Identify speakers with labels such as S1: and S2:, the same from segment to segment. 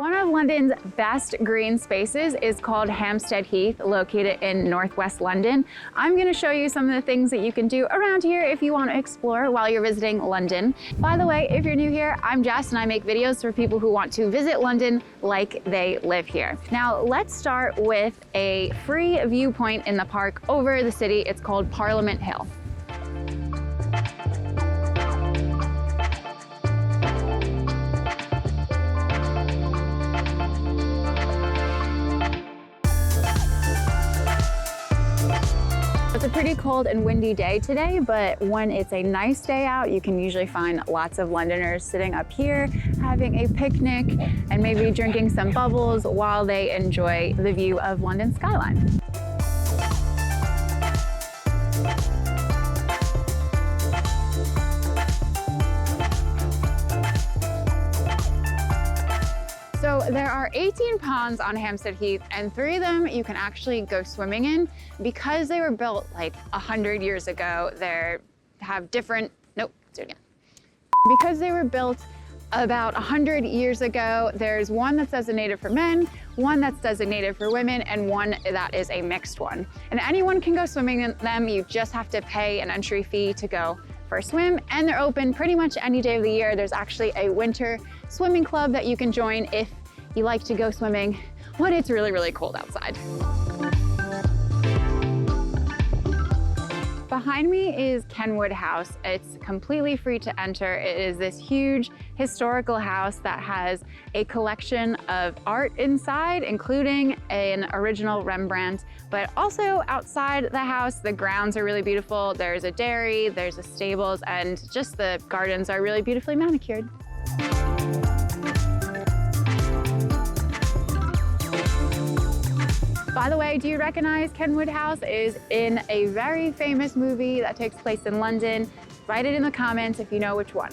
S1: One of London's best green spaces is called Hampstead Heath, located in northwest London. I'm going to show you some of the things that you can do around here if you want to explore while you're visiting London. By the way, if you're new here, I'm Jess and I make videos for people who want to visit London like they live here. Now let's start with a free viewpoint in the park over the city. It's called Parliament Hill. It's a pretty cold and windy day today, but when it's a nice day out, you can usually find lots of Londoners sitting up here, having a picnic, and maybe drinking some bubbles while they enjoy the view of London skyline. So there are 18 ponds on Hampstead Heath, and 3 of them you can actually go swimming in. Because they were built like 100 years ago, Because they were built about 100 years ago, there's one that's designated for men, one that's designated for women, and one that is a mixed one. And anyone can go swimming in them, you just have to pay an entry fee to go for a swim, and they're open pretty much any day of the year. There's actually a winter swimming club that you can join if you like to go swimming when it's really, really cold outside. Behind me is Kenwood House. It's completely free to enter. It is this huge historical house that has a collection of art inside, including an original Rembrandt, but also outside the house, the grounds are really beautiful. There's a dairy, there's a stables, and just the gardens are really beautifully manicured. By the way, do you recognize Kenwood House? It is in a very famous movie that takes place in London. Write it in the comments if you know which one.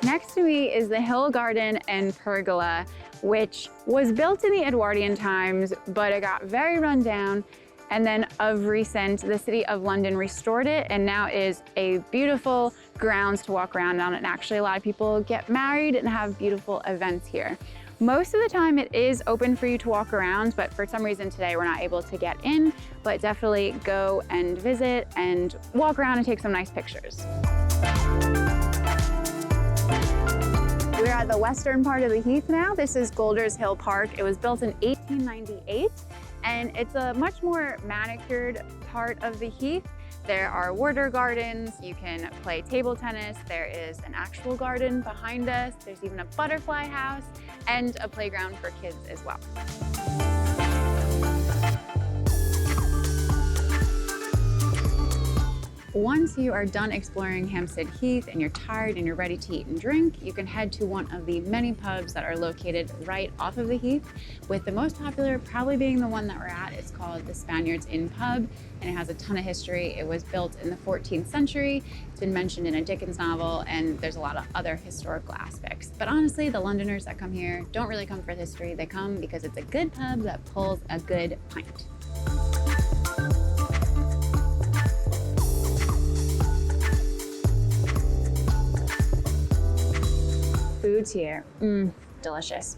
S1: Next to me is the Hill Garden and Pergola, which was built in the Edwardian times, but it got very run down. And then of recent, the City of London restored it, and now is a beautiful grounds to walk around on. And actually a lot of people get married and have beautiful events here. Most of the time it is open for you to walk around, but for some reason today we're not able to get in, but definitely go and visit and walk around and take some nice pictures. We're at the western part of the Heath now. This is Golders Hill Park. It was built in 1898. And it's a much more manicured part of the Heath. There are water gardens, you can play table tennis, there is an actual garden behind us, there's even a butterfly house, and a playground for kids as well. Once you are done exploring Hampstead Heath and you're tired and you're ready to eat and drink, you can head to one of the many pubs that are located right off of the Heath, with the most popular probably being the one that we're at. It's called the Spaniards Inn Pub, and it has a ton of history. It was built in the 14th century. It's been mentioned in a Dickens novel, and there's a lot of other historical aspects. But honestly, the Londoners that come here don't really come for the history. They come because it's a good pub that pulls a good pint. Foods here, delicious.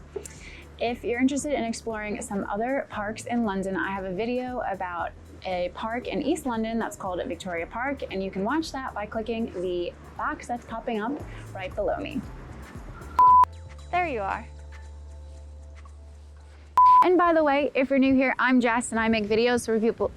S1: If you're interested in exploring some other parks in London, I have a video about a park in East London that's called Victoria Park, and you can watch that by clicking the box that's popping up right below me. There you are. And by the way, if you're new here, I'm Jess and I make videos for people